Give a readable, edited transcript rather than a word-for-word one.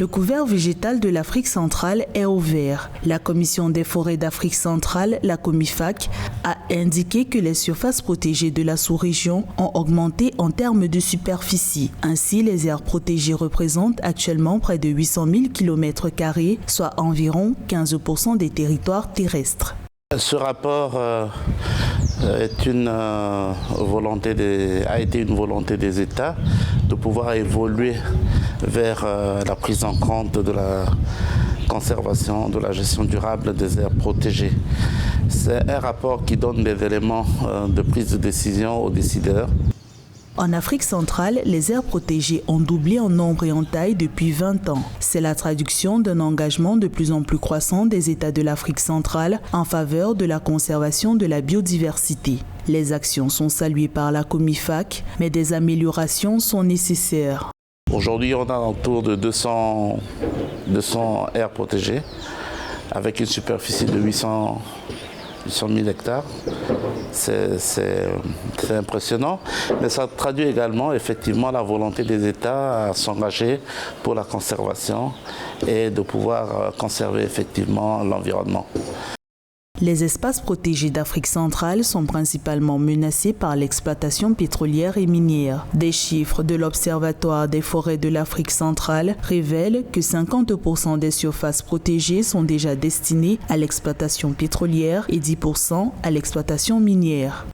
Le couvert végétal de l'Afrique centrale est au vert. La Commission des forêts d'Afrique centrale, la COMIFAC, a indiqué que les surfaces protégées de la sous-région ont augmenté en termes de superficie. Ainsi, les aires protégées représentent actuellement près de 800 000 km², soit environ 15% des territoires terrestres. Ce rapport a été une volonté des États de pouvoir évoluer vers la prise en compte de la conservation, de la gestion durable des aires protégées. C'est un rapport qui donne des éléments de prise de décision aux décideurs. En Afrique centrale, les aires protégées ont doublé en nombre et en taille depuis 20 ans. C'est la traduction d'un engagement de plus en plus croissant des États de l'Afrique centrale en faveur de la conservation de la biodiversité. Les actions sont saluées par la COMIFAC, mais des améliorations sont nécessaires. Aujourd'hui, on a autour de 200 aires protégées avec une superficie de 800 000 hectares. C'est impressionnant, mais ça traduit également effectivement la volonté des États à s'engager pour la conservation et de pouvoir conserver effectivement l'environnement. Les espaces protégés d'Afrique centrale sont principalement menacés par l'exploitation pétrolière et minière. Des chiffres de l'Observatoire des forêts de l'Afrique centrale révèlent que 50% des surfaces protégées sont déjà destinées à l'exploitation pétrolière et 10% à l'exploitation minière.